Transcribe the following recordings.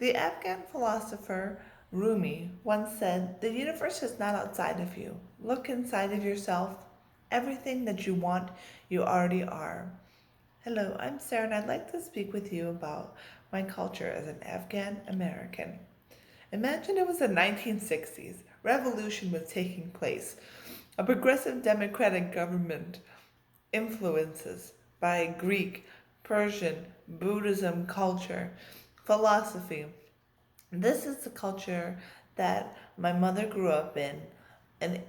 The Afghan philosopher Rumi once said, "The universe is not outside of you. Look inside of yourself. Everything that you want, you already are." Hello, I'm Sarah, and I'd like to speak with you about my culture as an Afghan American. Imagine it was the 1960s. Revolution was taking place. A progressive democratic government influences by Greek, Persian, Buddhism culture, philosophy. This is the culture that my mother grew up in, and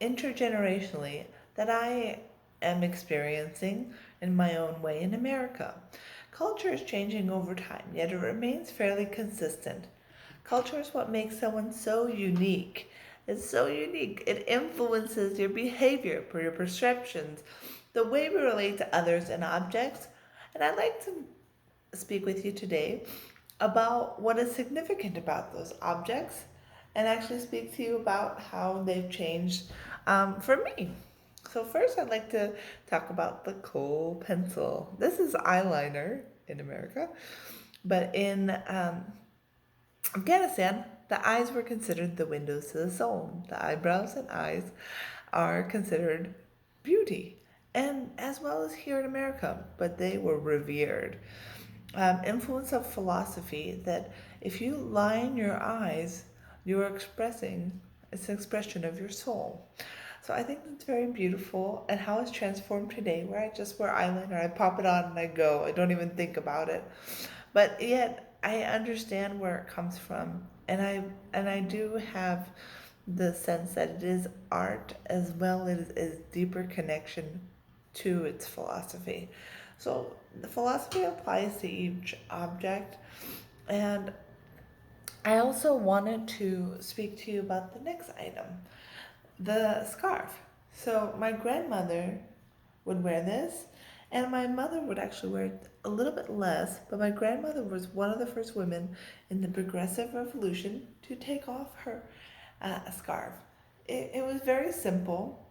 intergenerationally that I am experiencing in my own way in America. Culture is changing over time, yet it remains fairly consistent. Culture is what makes someone so unique. It's so unique. It influences your behavior, your perceptions, the way we relate to others and objects. And I'd like to speak with you today about what is significant about those objects and actually speak to you about how they've changed for me. So, first, I'd like to talk about the kohl pencil. This is eyeliner in America, but in Afghanistan, the eyes were considered the windows to the soul. The eyebrows and eyes are considered beauty, and as well as here in America, but they were revered. Influence of philosophy that if you line your eyes, you're expressing, it's an expression of your soul. So I think that's very beautiful and how it's transformed today, where I just wear eyeliner, I pop it on and I go. I don't even think about it. But yet I understand where it comes from, and I do have the sense that it is art as well as deeper connection to its philosophy. So the philosophy applies to each object, and I also wanted to speak to you about the next item, the scarf. So my grandmother would wear this, and my mother would actually wear it a little bit less, but my grandmother was one of the first women in the Progressive Revolution to take off her scarf. It was very simple.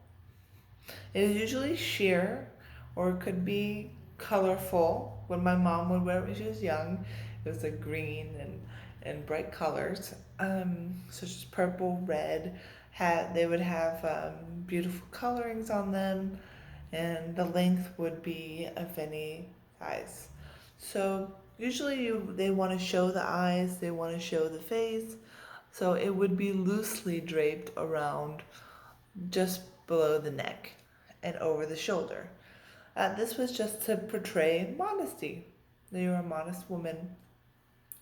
It was usually sheer or it could be colorful. When my mom would wear it when she was young, it was like green and bright colors, such as purple, red. They would have beautiful colorings on them, and the length would be of any size. So usually they want to show the eyes, they want to show the face, so it would be loosely draped around just below the neck and over the shoulder. This was just to portray modesty. That you were a modest woman,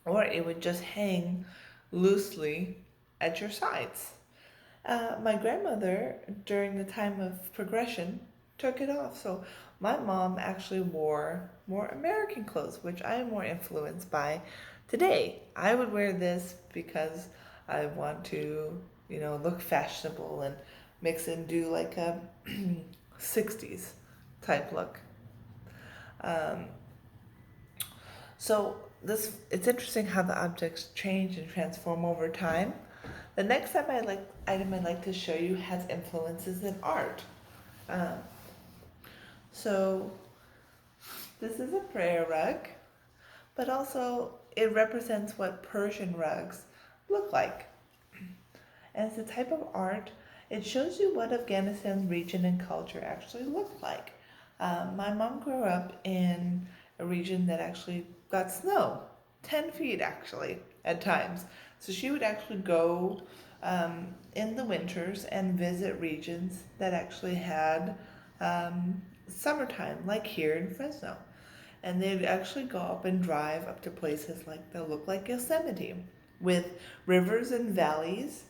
or it would just hang loosely at your sides. My grandmother, during the time of progression, took it off. So my mom actually wore more American clothes, which I am more influenced by today. I would wear this because I want to, look fashionable and mix and do like a 60s type look. Um, so it's interesting how the objects change and transform over time. The next item I'd like to show you has influences in art. Um, so this is a prayer rug, but also it represents what Persian rugs look like. And it's a type of art. It shows you what Afghanistan's region and culture actually looked like. My mom grew up in a region that actually got snow, 10 feet actually, at times. So she would actually go in the winters and visit regions that actually had summertime, like here in Fresno. And they'd actually go up and drive up to places like that look like Yosemite, with rivers and valleys,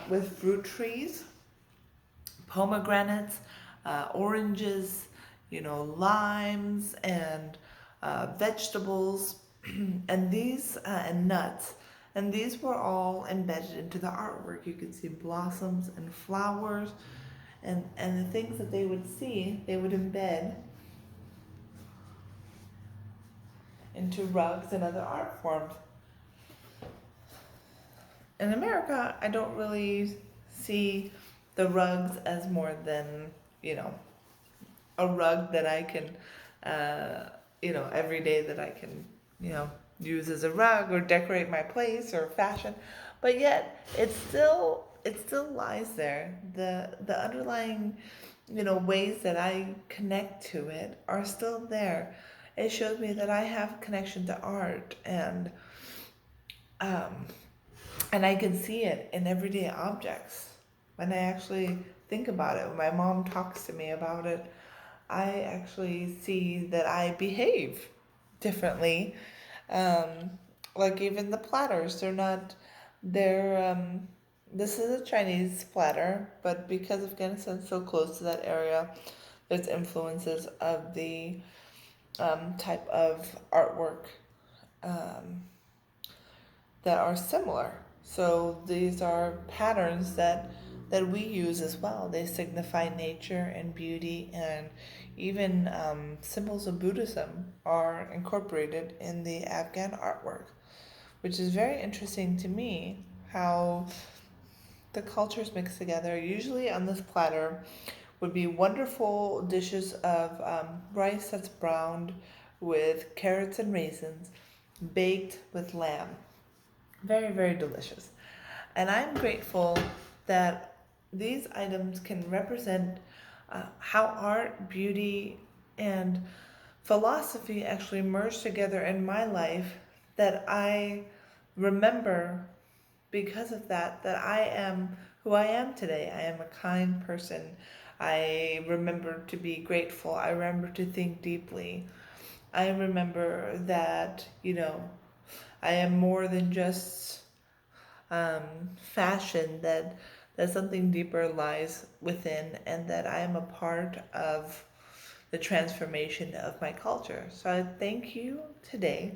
with fruit trees, pomegranates, oranges, limes, and vegetables, and these and nuts. And these were all embedded into the artwork. You can see blossoms and flowers, and the things that they would see, they would embed into rugs and other art forms. In America, I don't really see the rugs as more than, you know, a rug that I can, every day that I can, you know, use as a rug or decorate my place or fashion, but yet it still lies there. The underlying, ways that I connect to it are still there. It shows me that I have connection to art, um, and I can see it in everyday objects. When I actually think about it, when my mom talks to me about it, I actually see that I behave differently. Um, like even the platters, they're, this is a Chinese platter, but because Afghanistan's so close to that area, there's influences of the type of artwork um, that are similar. So these are patterns that we use as well. They signify nature and beauty, and even symbols of Buddhism are incorporated in the Afghan artwork, which is very interesting to me. How the cultures mix together. Usually on this platter would be wonderful dishes of rice that's browned with carrots and raisins, baked with lamb. Very, very delicious. And I'm grateful that these items can represent how art, beauty, and philosophy actually merge together in my life, that I remember because of that I am who I am today. I am a kind person. I remember to be grateful. I remember to think deeply. I remember that, I am more than just fashion, that something deeper lies within, and that I am a part of the transformation of my culture. So I thank you today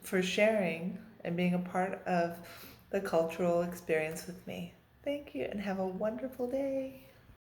for sharing and being a part of the cultural experience with me. Thank you and have a wonderful day.